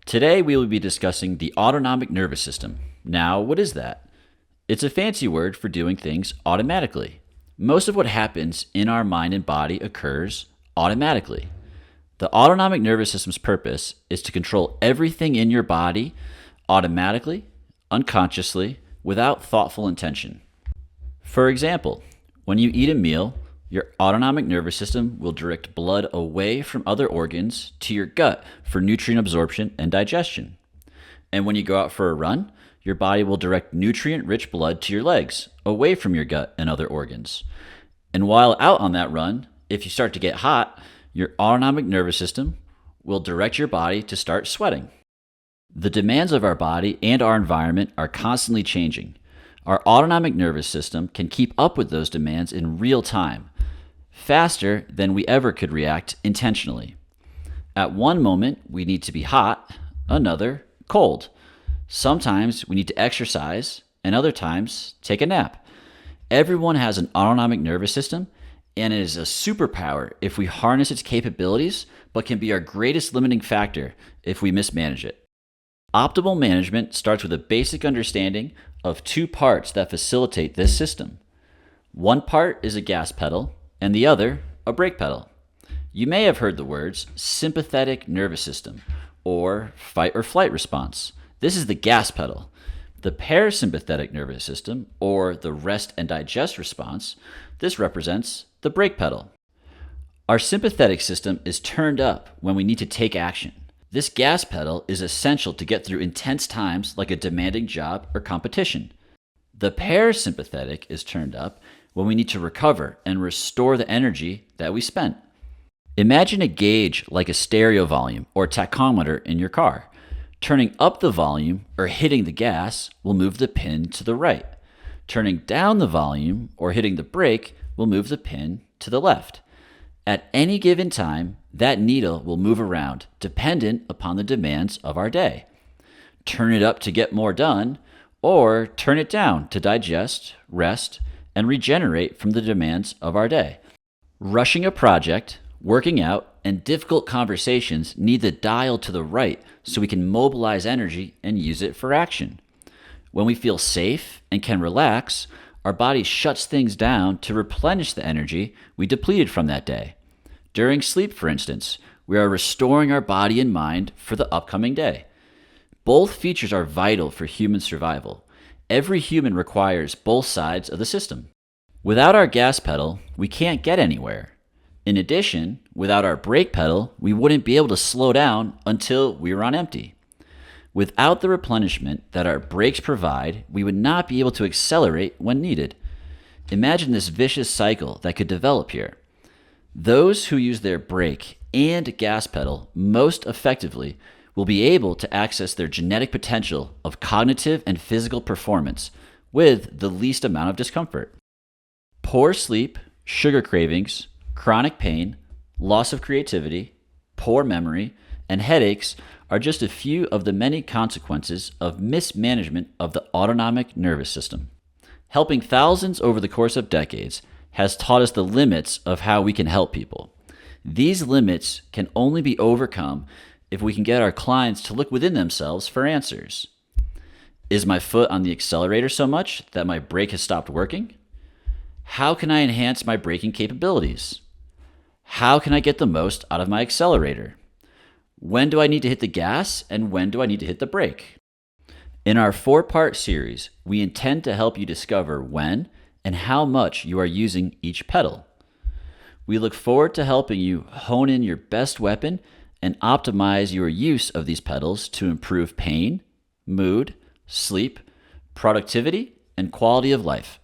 Today we will be discussing the autonomic nervous system. Now, what is that? It's a fancy word for doing things automatically. Most of what happens in our mind and body occurs automatically. The autonomic nervous system's purpose is to control everything in your body automatically, unconsciously, without thoughtful intention. For example, when you eat a meal, your autonomic nervous system will direct blood away from other organs to your gut for nutrient absorption and digestion. And when you go out for a run, your body will direct nutrient-rich blood to your legs, away from your gut and other organs. And while out on that run, if you start to get hot, your autonomic nervous system will direct your body to start sweating. The demands of our body and our environment are constantly changing. Our autonomic nervous system can keep up with those demands in real time, faster than we ever could react intentionally. At one moment, we need to be hot, another, cold. Sometimes we need to exercise, and other times, take a nap. Everyone has an autonomic nervous system, and it is a superpower if we harness its capabilities, but can be our greatest limiting factor if we mismanage it. Optimal management starts with a basic understanding of two parts that facilitate this system. One part is a gas pedal, and the other, a brake pedal. You may have heard the words sympathetic nervous system or fight or flight response. This is the gas pedal. The parasympathetic nervous system, or the rest and digest response, this represents the brake pedal. Our sympathetic system is turned up when we need to take action. This gas pedal is essential to get through intense times like a demanding job or competition. The parasympathetic is turned up when we need to recover and restore the energy that we spent. Imagine a gauge like a stereo volume or tachometer in your car. Turning up the volume or hitting the gas will move the pin to the right. Turning down the volume or hitting the brake will move the pin to the left. At any given time, that needle will move around dependent upon the demands of our day. Turn it up to get more done, or turn it down to digest, rest, and regenerate from the demands of our day. Rushing a project, working out, and difficult conversations need the dial to the right so we can mobilize energy and use it for action. When we feel safe and can relax, our body shuts things down to replenish the energy we depleted from that day. During sleep, for instance, we are restoring our body and mind for the upcoming day. Both features are vital for human survival. Every human requires both sides of the system. Without our gas pedal, we can't get anywhere. In addition, without our brake pedal, we wouldn't be able to slow down until we were on empty. Without the replenishment that our brakes provide, we would not be able to accelerate when needed. Imagine this vicious cycle that could develop here. Those who use their brake and gas pedal most effectively will be able to access their genetic potential of cognitive and physical performance with the least amount of discomfort. Poor sleep, sugar cravings, chronic pain, loss of creativity, poor memory, and headaches are just a few of the many consequences of mismanagement of the autonomic nervous system. Helping thousands over the course of decades has taught us the limits of how we can help people. These limits can only be overcome if we can get our clients to look within themselves for answers. Is my foot on the accelerator so much that my brake has stopped working? How can I enhance my braking capabilities? How can I get the most out of my accelerator? When do I need to hit the gas and when do I need to hit the brake? In our 4-part series, we intend to help you discover when and how much you are using each pedal. We look forward to helping you hone in your best weapon and optimize your use of these pedals to improve pain, mood, sleep, productivity, and quality of life.